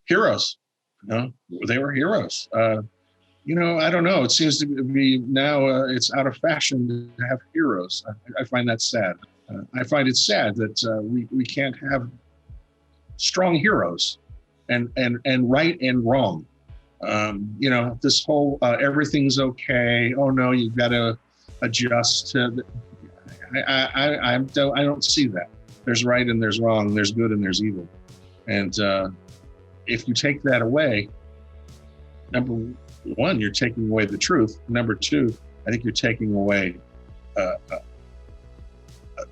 heroes. They were heroes. I don't know. It seems to be now it's out of fashion to have heroes. I find that sad. I find it sad that we can't have strong heroes and right and wrong. This whole everything's okay. Oh no, you've got to adjust to. I don't see that. There's right and there's wrong. There's good and there's evil. And if you take that away, number one, you're taking away the truth. Number two, I think you're taking away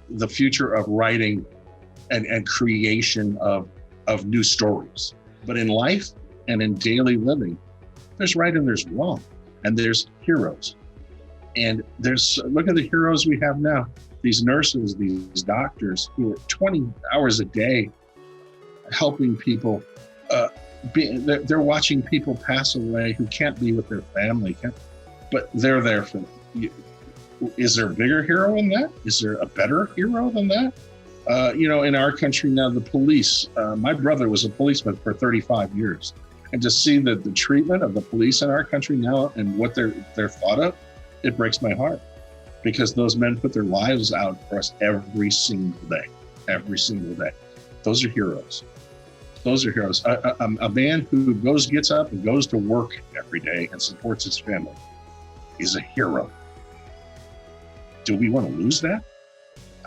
the future of writing and creation of new stories. But in life and in daily living, there's right and there's wrong, and there's heroes. And look at the heroes we have now. These nurses, these doctors who are 20 hours a day helping people. They're watching people pass away who can't be with their family, but they're there for you. Is there a bigger hero than that? Is there a better hero than that? In our country now, the police, my brother was a policeman for 35 years. And to see the treatment of the police in our country now and what they're thought of, it breaks my heart. Because those men put their lives out for us every single day. Those are heroes. A man who gets up and goes to work every day and supports his family is a hero. Do we want to lose that?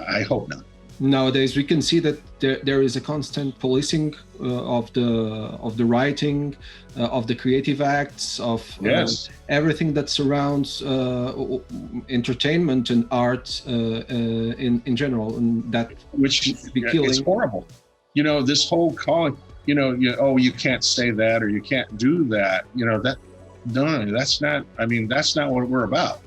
I hope not. Nowadays, we can see that there is a constant policing of the writing, of the creative acts, of everything that surrounds entertainment and art in general, and that which it's horrible. This whole calling. You can't say that or you can't do that. That's not. I mean, that's not what we're about.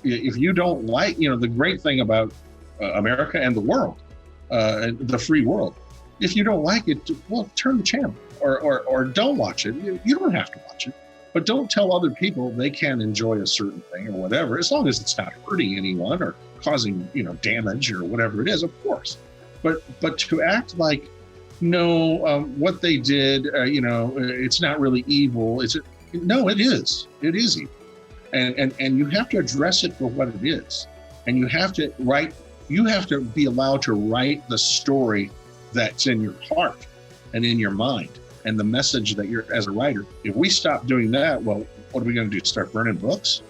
If you don't like, the great thing about America and the world, the free world. If you don't like it, well, turn the channel or don't watch it. You don't have to watch it, but don't tell other people they can't enjoy a certain thing or whatever, as long as it's not hurting anyone or causing, damage or whatever it is, of course. But to act like, what they did, it's not really evil. No, it is. It is evil. And you have to address it for what it is. And you have to be allowed to write the story that's in your heart and in your mind and the message that you're as a writer. If we stop doing that, well, what are we going to do? Start burning books?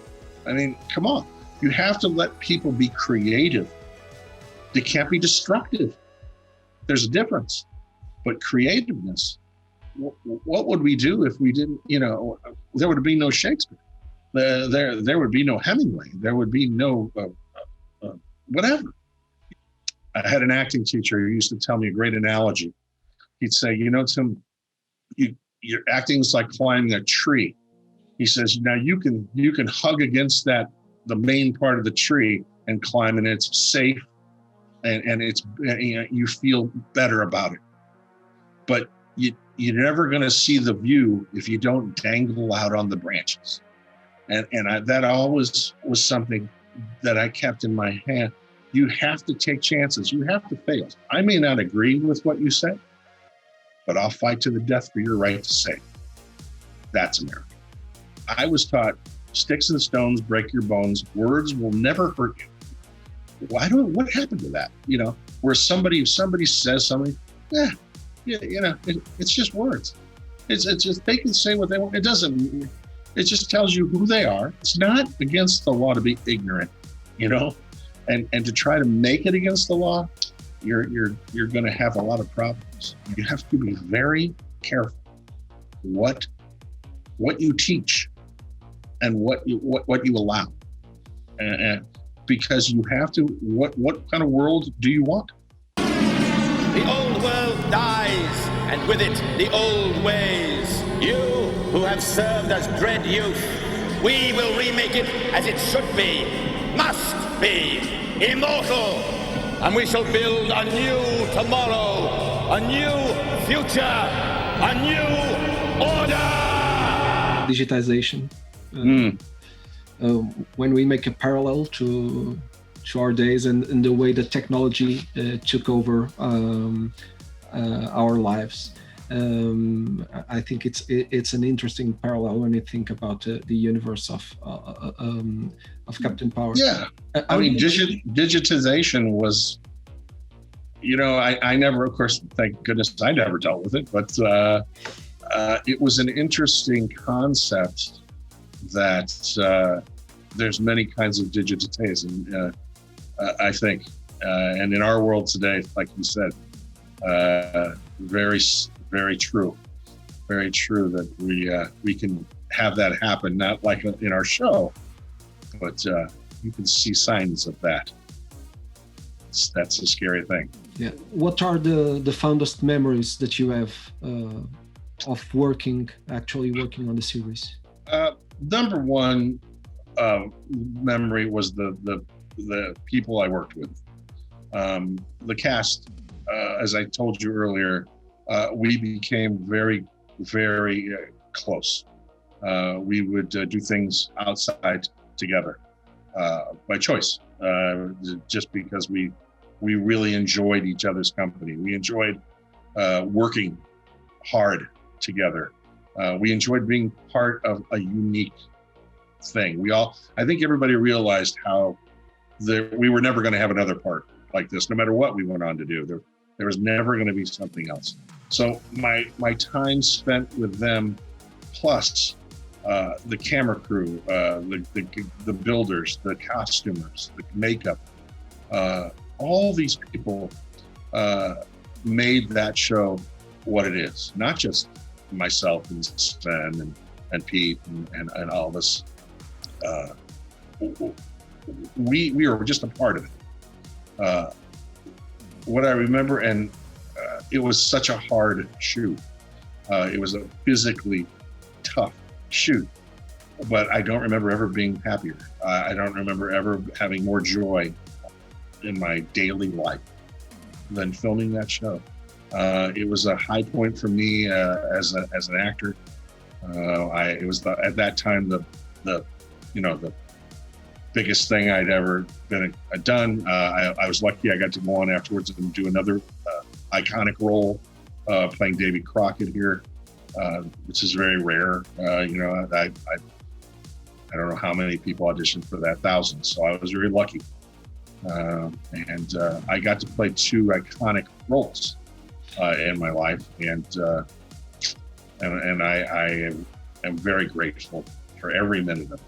I mean, come on. You have to let people be creative. They can't be destructive. There's a difference. But creativeness, what would we do if we didn't, there would be no Shakespeare. There would be no Hemingway. There would be no whatever. I had an acting teacher who used to tell me a great analogy. He'd say, Tim, your acting is like climbing a tree. He says, now you can hug against the main part of the tree and climb, and it's safe, and it's you feel better about it. But you're never going to see the view if you don't dangle out on the branches. And that always was something that I kept in my hand. You have to take chances. You have to fail. I may not agree with what you say, but I'll fight to the death for your right to say. That's America. I was taught sticks and stones break your bones. Words will never hurt you. What happened to that? Where if somebody says something, it's just words. It's just, they can say what they want. It just tells you who they are. It's not against the law to be ignorant, and to try to make it against the law, you're going to have a lot of problems. You have to be very careful what you teach and what you allow, and because you have to. What kind of world do you want? The old world dies, and with it the old ways. You who have served as dread youth, we will remake it as it should be, must be, immortal. And we shall build a new tomorrow, a new future, a new order. Digitization. When we make a parallel to our days and the way that technology took over our lives. I think it's an interesting parallel when you think about the universe of Captain Power. Yeah, I mean, digitization was, I never, of course, thank goodness I never dealt with it, but it was an interesting concept that there's many kinds of digitization, I think, and in our world today, like you said, very true that we can have that happen, not like in our show, but you can see signs of that. That's a scary thing. Yeah. What are the fondest memories that you have of actually working on the series? Number one memory was the people I worked with. The cast, as I told you earlier, we became very, very close. We would do things outside together by choice, just because we really enjoyed each other's company. We enjoyed working hard together. We enjoyed being part of a unique thing. I think everybody realized how we were never going to have another part like this, no matter what we went on to do. There was never going to be something else. So my time spent with them, plus the camera crew, the builders, the costumers, the makeup, all these people made that show what it is. Not just myself and Sven and Pete and all of us. We were just a part of it. What I remember, and it was such a hard shoot. It was a physically tough shoot, but I don't remember ever being happier. I don't remember ever having more joy in my daily life than filming that show. It was a high point for me as an actor. It was at that time the biggest thing I'd ever done. I was lucky I got to go on afterwards and do another iconic role, playing Davy Crockett here, which is very rare. I don't know how many people auditioned for that, thousands. So I was very lucky. And I got to play two iconic roles in my life, and I am very grateful for every minute of it.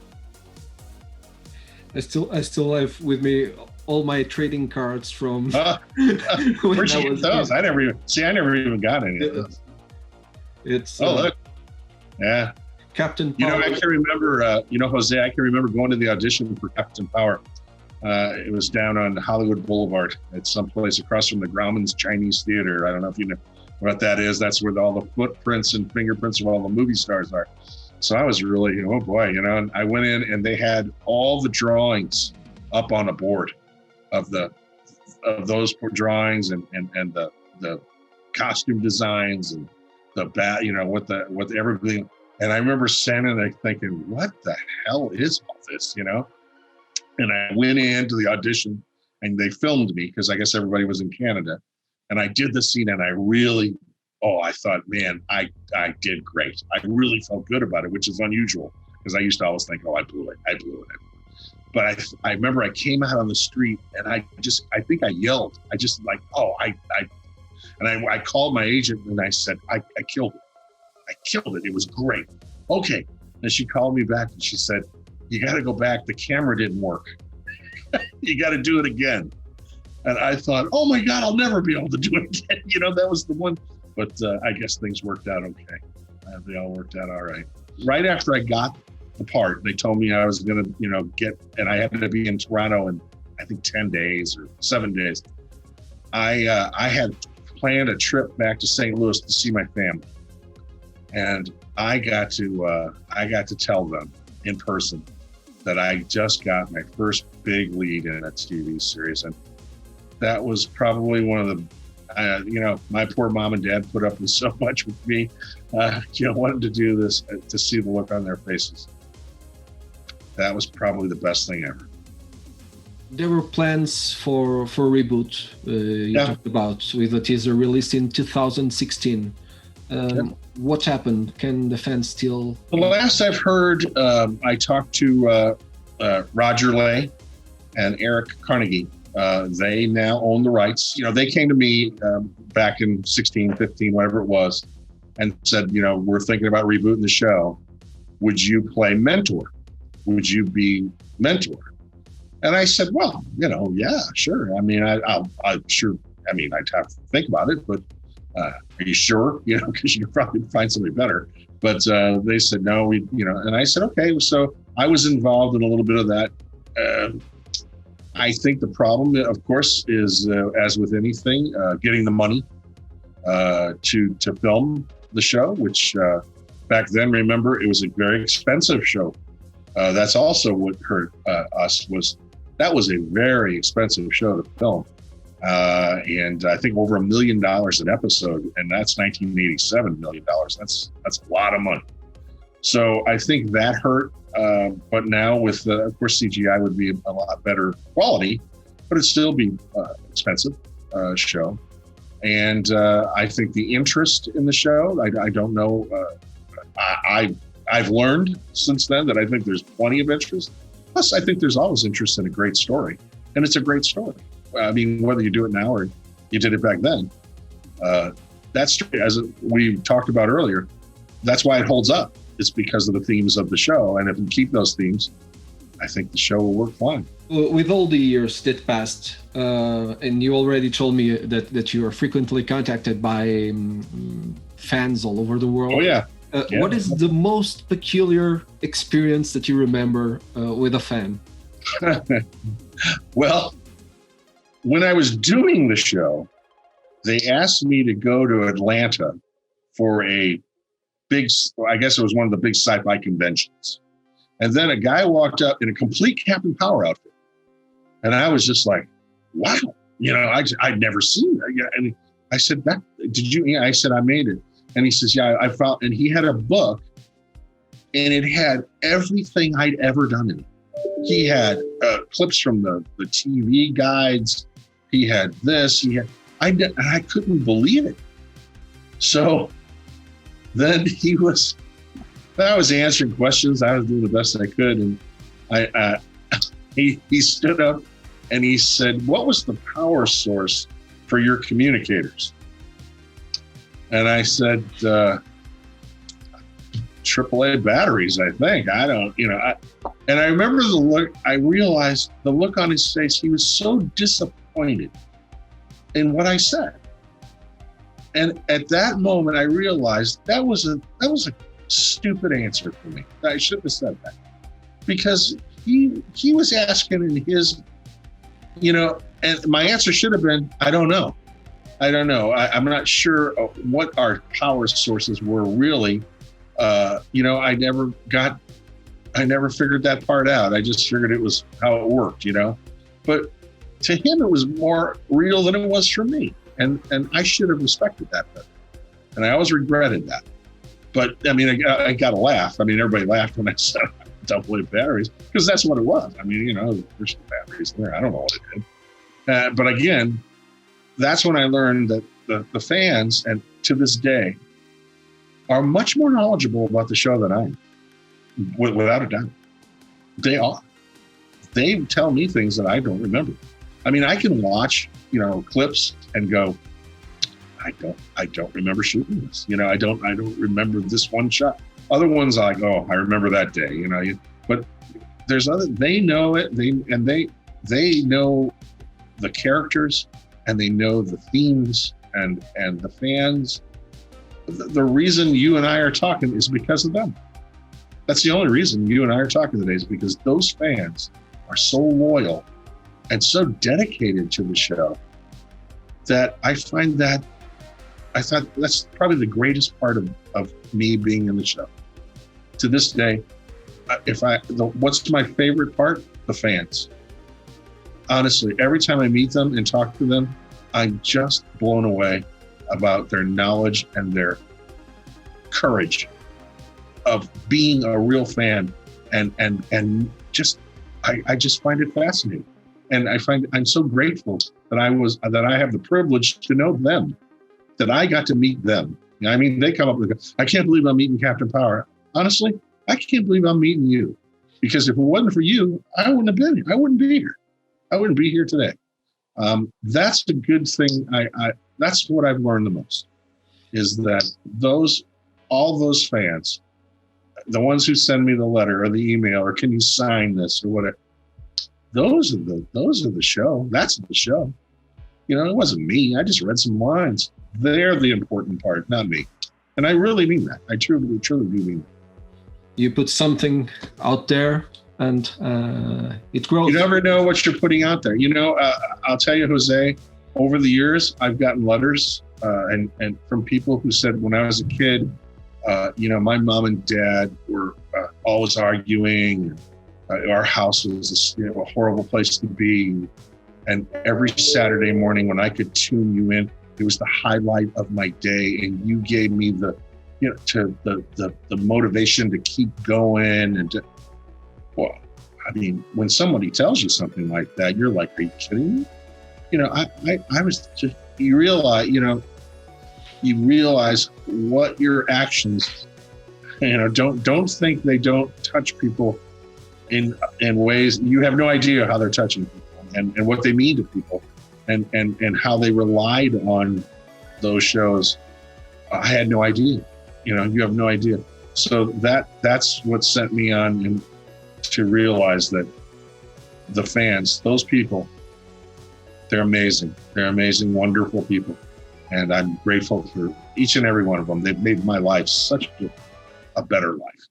I still have with me all my trading cards from. Where'd you get those? I never even got any of those. It's look, yeah, Captain Power. I can remember. Jose, I can remember going to the audition for Captain Power. It was down on Hollywood Boulevard at some place across from the Grauman's Chinese Theater. I don't know if you know what that is. That's where all the footprints and fingerprints of all the movie stars are. So I was really, oh boy, and I went in and they had all the drawings up on a board of those drawings and the costume designs and the bat, with everything. And I remember standing there thinking, what the hell is all this, And I went into the audition and they filmed me because I guess everybody was in Canada. And I did the scene and I really, I thought, man, I did great. I really felt good about it, which is unusual because I used to always think, I blew it. But I remember I came out on the street and I think I yelled. I just like, I called my agent and I said, I killed it. I killed it. It was great. Okay. And she called me back and she said, you got to go back. The camera didn't work. You got to do it again. And I thought, oh my God, I'll never be able to do it again. That was the one. But I guess things worked out okay. They all worked out all right. Right after I got the part, they told me I was going to, and I had to be in Toronto in, I think, 10 days or 7 days. I had planned a trip back to St. Louis to see my family. And I got to tell them in person that I just got my first big lead in a TV series. And that was probably one of the, my poor mom and dad put up with so much with me, wanting to do this, to see the look on their faces. That was probably the best thing ever. There were plans for reboot, you talked about, with a teaser released in 2016. What happened? Can the fans still? The last I've heard, I talked to Roger Lay and Eric Carnegie. They now own the rights. They came to me back in 16, 15, whatever it was, and said, we're thinking about rebooting the show. Would you play mentor? Would you be mentor? And I said, well, yeah, sure. I mean, I'm sure. I mean, I'd have to think about it, but are you sure? Because you could probably find somebody better. But they said, no, and I said, okay. So I was involved in a little bit of that. I think the problem, of course, is as with anything, getting the money to film the show, which back then, remember, it was a very expensive show. That's also what hurt us that was a very expensive show to film. And I think over $1 million an episode, and that's 1987 $1 million. That's a lot of money. So I think that hurt. But now with of course, CGI would be a lot better quality, but it'd still be expensive show. And I think the interest in the show, I don't know. I've learned since then that I think there's plenty of interest. Plus, I think there's always interest in a great story, and it's a great story. I mean, whether you do it now or you did it back then, that's as we talked about earlier. That's why it holds up. It's because of the themes of the show, and if we keep those themes, I think the show will work fine. With all the years that passed, and you already told me that you are frequently contacted by fans all over the world. Oh yeah. Yeah. What is the most peculiar experience that you remember with a fan? Well, when I was doing the show, they asked me to go to Atlanta for a big, I guess it was one of the big sci-fi conventions. And then a guy walked up in a complete Captain Power outfit. And I was just like, wow, I'd never seen that. And I said, did you? Yeah, I said, I made it. And he says, yeah, I found, and he had a book and it had everything I'd ever done in it. He had clips from the TV guides. He had this, I couldn't believe it. So then I was answering questions. I was doing the best I could. And he stood up and he said, what was the power source for your communicators? And I said, AAA batteries, I think. I don't, and I remember the look, I realized the look on his face. He was so disappointed in what I said. And at that moment, I realized that was a stupid answer for me. I shouldn't have said that, because he was asking in his, and my answer should have been, I don't know. I'm not sure what our power sources were really. I never figured that part out. I just figured it was how it worked, But to him, it was more real than it was for me. And I should have respected that better. And I always regretted that. But I mean, I got a laugh. I mean, everybody laughed when I said double A batteries, because that's what it was. I mean, there's some batteries there. I don't know what it did. But again, that's when I learned that the fans, and to this day, are much more knowledgeable about the show than I am, without a doubt. They are. They tell me things that I don't remember. I mean, I can watch, clips and go, I don't remember shooting this. I don't remember this one shot. Other ones I go, I remember that day. But there's they know it. They know the characters, and they know the themes, and the fans. The reason you and I are talking is because of them. That's the only reason you and I are talking today, is because those fans are so loyal and so dedicated to the show that I thought that's probably the greatest part of me being in the show. To this day, what's my favorite part? The fans. Honestly, every time I meet them and talk to them, I'm just blown away about their knowledge and their courage of being a real fan, and just I just find it fascinating, and I'm so grateful that I have the privilege to know them, that I got to meet them, I mean, they come up with, I can't believe I'm meeting Captain Power. Honestly, I can't believe I'm meeting you. Because if it wasn't for you, I wouldn't have been here. I wouldn't be here. I wouldn't be here today. That's a good thing. That's what I've learned the most, is that all those fans, the ones who send me the letter or the email, or can you sign this or whatever, those are the show. That's the show. You know, it wasn't me. I just read some lines. They're the important part, not me. And I really mean that. I truly do mean that. You put something out there and it grows. You never know what you're putting out there. You know, I'll tell you, Jose, over the years, I've gotten letters and from people who said when I was a kid, you know, my mom and dad were always arguing. Our house was a horrible place to be. And every Saturday morning when I could tune you in, it was the highlight of my day. And you gave me the motivation to keep going. Well, I mean, when somebody tells you something like that, you're like, are you kidding me? You know, I was just, you realize what your actions, you know, don't think they don't touch people in ways. You have no idea how they're touching people and what they mean to people and how they relied on those shows. I had no idea. You know, you have no idea. So that's what sent me on and to realize that the fans, those people, they're amazing. They're amazing, wonderful people. And I'm grateful for each and every one of them. They've made my life such a better life.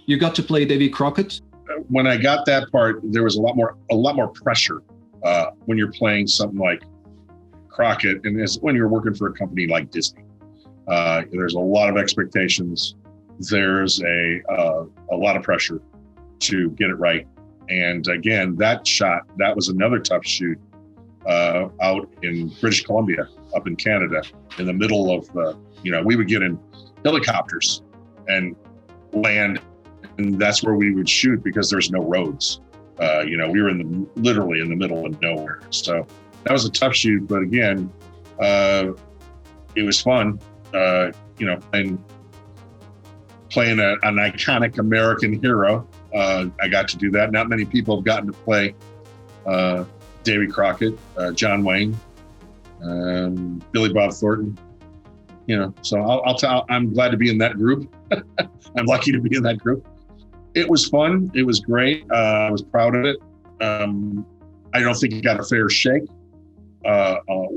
You got to play Davy Crockett? When I got that part, there was a lot more pressure when you're playing something like Crockett, and when you're working for a company like Disney. There's a lot of expectations. There's a lot of pressure to get it right. And again, that was another tough shoot out in British Columbia, up in Canada, in the middle of, we would get in helicopters and land, and that's where we would shoot because there's no roads. We were literally in the middle of nowhere. So that was a tough shoot, but again, it was fun. And playing an iconic American hero. I got to do that. Not many people have gotten to play Davy Crockett, John Wayne, Billy Bob Thornton. So I'm glad to be in that group. I'm lucky to be in that group. It was fun. It was great. I was proud of it. I don't think it got a fair shake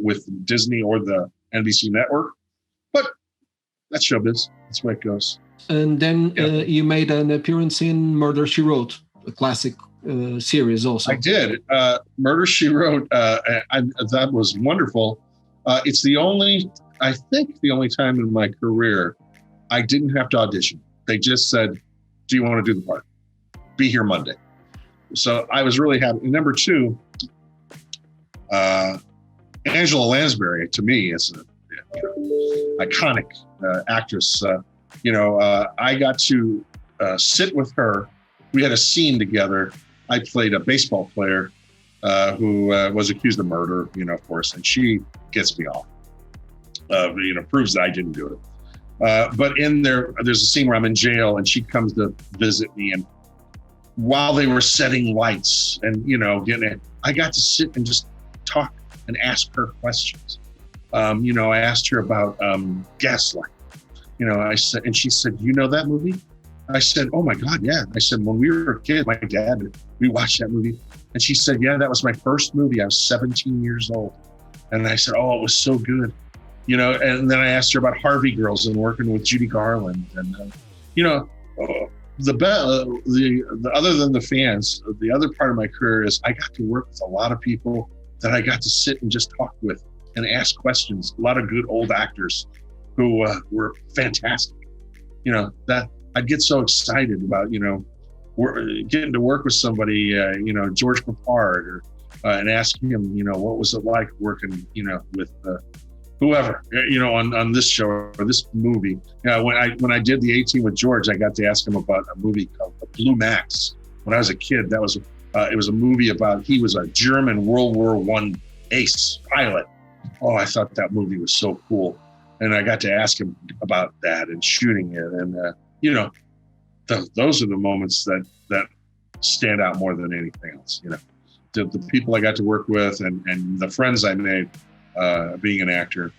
with Disney or the NBC network, but that's showbiz. That's the way it goes. And then you made an appearance in Murder, She Wrote, a classic series also. I did. Murder, She Wrote, that was wonderful. It's the only time in my career I didn't have to audition. They just said, do you want to do the part? Be here Monday. So I was really happy. And number two, Angela Lansbury, to me, is an iconic actress. I got to sit with her. We had a scene together. I played a baseball player who was accused of murder, of course, and she gets me off. Proves that I didn't do it. But in there's a scene where I'm in jail and she comes to visit me. And while they were setting lights and, I got to sit and just talk and ask her questions. I asked her about Gaslight. I said, and she said, you know that movie? I said, oh my God, yeah. I said, when we were a kid, my dad, we watched that movie. And she said, yeah, that was my first movie. I was 17 years old. And I said, oh, it was so good. And then I asked her about Harvey Girls and working with Judy Garland. And, the other than the fans, the other part of my career is I got to work with a lot of people that I got to sit and just talk with and ask questions. A lot of good old actors who were fantastic. That I'd get so excited about, getting to work with somebody, George Papard, and ask him, what was it like working, with whoever, on this show or this movie. When I did the 18 with George, I got to ask him about a movie called Blue Max. When I was a kid, it was a movie about, he was a German World War I ace pilot. Oh, I thought that movie was so cool. And I got to ask him about that and shooting it. And, those are the moments that stand out more than anything else. The people I got to work with and the friends I made being an actor.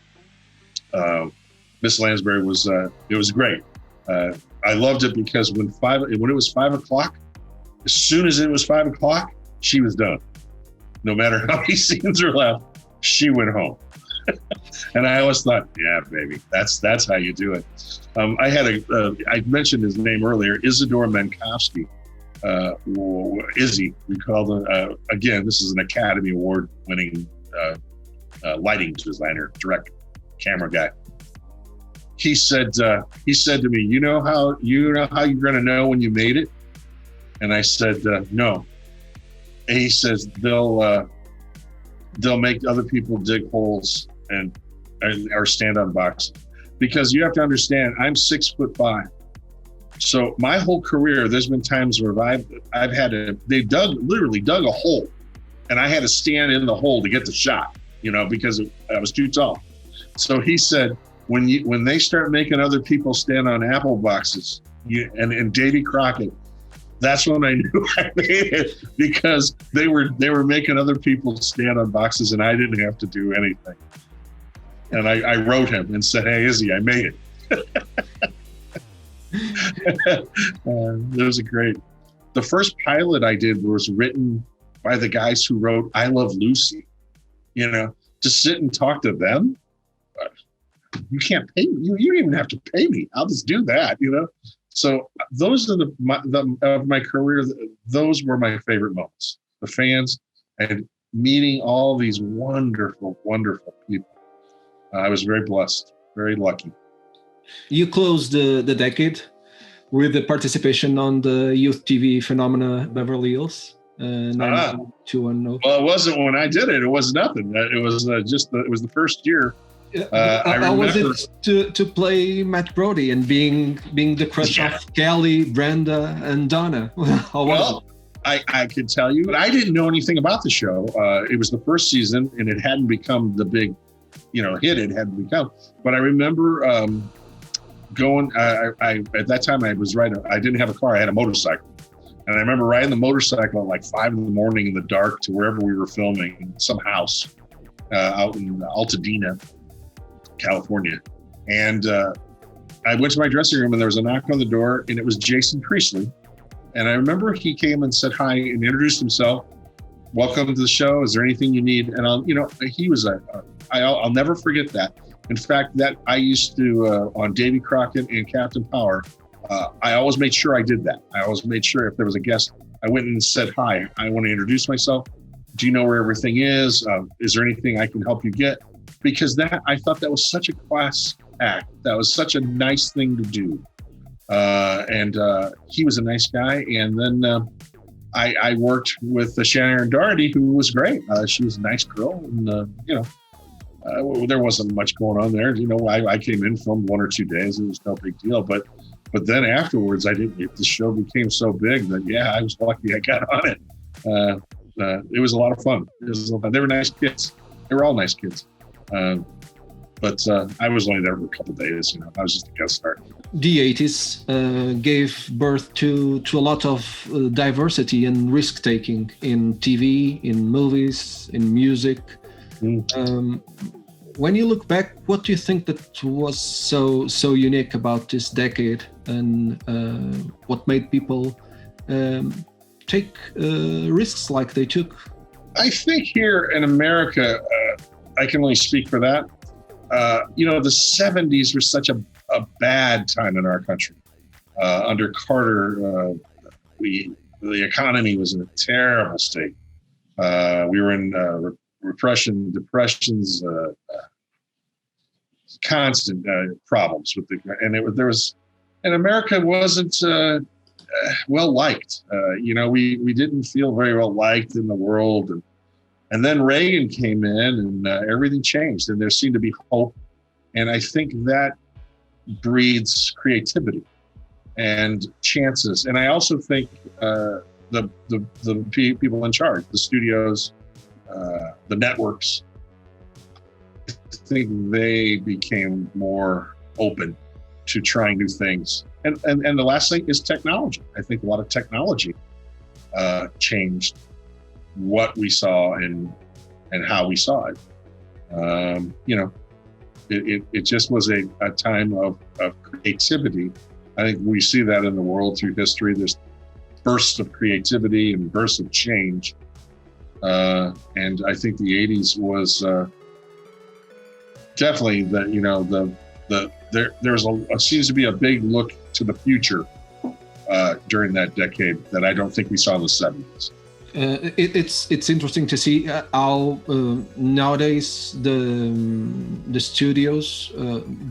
Miss Lansbury it was great. I loved it because when it was 5 o'clock, as soon as it was 5 o'clock, she was done. No matter how many scenes are left, she went home. And I always thought, yeah, baby, that's how you do it. I mentioned his name earlier, Isidore Menkovsky. Izzy, we call him, again, this is an Academy Award winning lighting designer, director, camera guy. He said to me, you know how you're going to know when you made it? And I said, no. And he says, they'll make other people dig holes or stand on boxes. Because you have to understand, I'm 6'5". So my whole career, there's been times where they literally dug a hole, and I had to stand in the hole to get the shot, because I was too tall. So he said, when they start making other people stand on apple boxes, and Davy Crockett, that's when I knew I made it, because they were making other people stand on boxes, and I didn't have to do anything. And I wrote him and said, "Hey, Izzy, I made it." It was great. The first pilot I did was written by the guys who wrote I Love Lucy. To sit and talk to them, you can't pay me. You don't even have to pay me. I'll just do that. So those are of my career. Those were my favorite moments. The fans and meeting all these wonderful, wonderful people. I was very blessed, very lucky. You closed the decade with the participation on the youth TV phenomena Beverly Hills. 90210. Well, it wasn't when I did it. It was nothing. It was it was the first year. How was it to play Matt Brody and being the crush of Kelly, Brenda, and Donna? How was it? I could tell you, but I didn't know anything about the show. It was the first season, and it hadn't become the big, hit it hadn't become. But I remember going. I at that time I didn't have a car. I had a motorcycle, and I remember riding the motorcycle at like 5 a.m. in the dark to wherever we were filming, some house out in Altadena, California. And I went to my dressing room, and there was a knock on the door, and it was Jason Priestley. And I remember he came and said hi and introduced himself. Welcome to the show. Is there anything you need? And he was I'll never forget that. In fact, that I used to on Davy Crockett and Captain Power. I always made sure I did that. I always made sure if there was a guest, I went and said hi. I want to introduce myself. Do you know where everything is? Is there anything I can help you get? Because I thought that was such a class act. That was such a nice thing to do. And he was a nice guy. And then I worked with Shannon Doherty, who was great. She was a nice girl. And, there wasn't much going on there. I came in, filmed 1 or 2 days. It was no big deal. But then afterwards, the show became so big that, I was lucky I got on it. It was a lot of fun. They were nice kids. They were all nice kids. But I was only there for a couple of days. I was just a guest star. The 80s gave birth to a lot of diversity and risk taking in TV, in movies, in music. When you look back, what do you think that was so unique about this decade, and what made people take risks like they took? I think here in America, I can only speak for that. The 70s were such a bad time in our country. Under Carter, the economy was in a terrible state. We were in repression, depressions, constant problems with and America wasn't well liked. We didn't feel very well liked in the world, and then Reagan came in, and everything changed, and there seemed to be hope. And I think that breeds creativity and chances. And I also think the people in charge, the studios, the networks, think they became more open to trying new things. And the last thing is technology. I think a lot of technology changed what we saw and how we saw it. It just was a time of creativity. I think we see that in the world through history. There's bursts of creativity and bursts of change. And I think the 80s was definitely there's seems to be a big look to the future during that decade that I don't think we saw in the 70s. It's interesting to see how nowadays the studios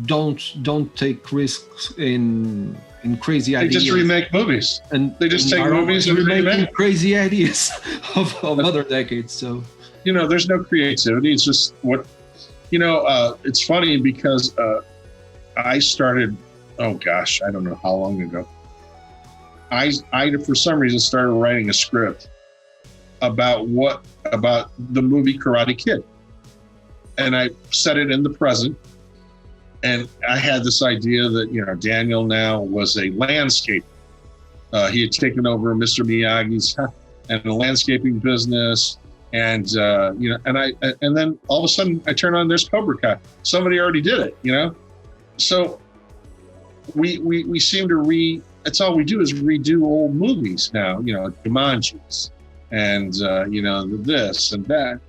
don't take risks in crazy ideas. They just remake movies, and they just take movies and remake crazy ideas of other decades. So there's no creativity. It's just what it's funny because I started. Oh gosh, I don't know how long ago. I for some reason started writing a script about the movie Karate Kid, and I set it in the present. And I had this idea that Daniel now was a landscaper. He had taken over Mr. Miyagi's and the landscaping business, and and then all of a sudden I turn on, there's Cobra Kai. Somebody already did it, So we seem to that's all we do is redo old movies now, Jumanji's and this and that.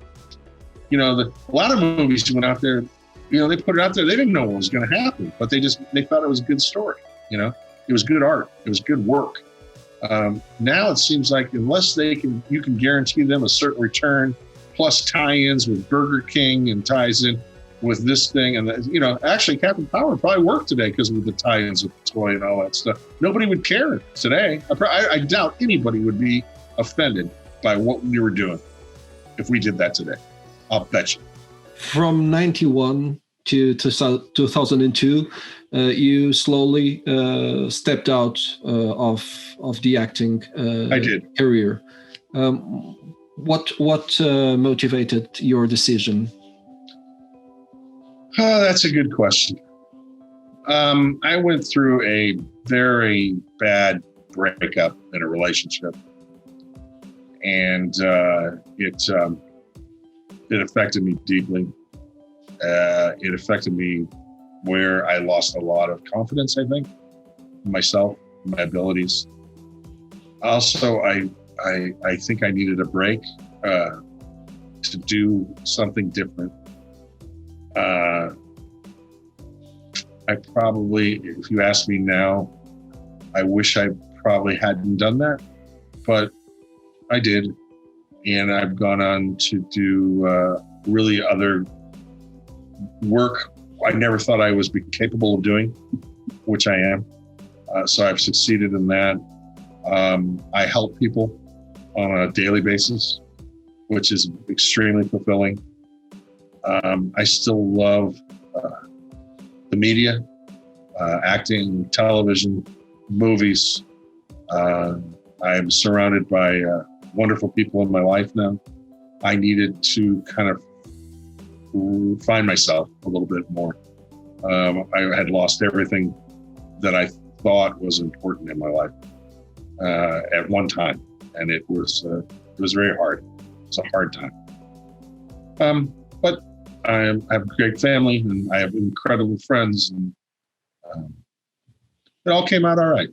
A lot of movies went out there. They put it out there. They didn't know what was going to happen, but they thought it was a good story. It was good art. It was good work. Now it seems like unless you can guarantee them a certain return, plus tie-ins with Burger King and ties in with this thing, and actually Captain Power probably worked today because of the tie-ins with the toy and all that stuff. Nobody would care today. I doubt anybody would be offended by what we were doing if we did that today. I'll bet you. From 91 to 2002, you slowly stepped out of the acting I did. career. What motivated your decision? Oh, that's a good question. I went through a very bad breakup in a relationship, and it affected me deeply. It affected me where I lost a lot of confidence, I think, in myself, my abilities. Also, I think I needed a break to do something different. I probably, if you ask me now, I wish I probably hadn't done that, but I did. And I've gone on to do really other work I never thought I was capable of doing, which I am. So I've succeeded in that. I help people on a daily basis, which is extremely fulfilling. I still love the media, acting, television, movies. I'm surrounded by wonderful people in my life now. I needed to kind of find myself a little bit more. I had lost everything that I thought was important in my life at one time, and it was very hard. It's a hard time. But I have a great family, and I have incredible friends, and it all came out all right.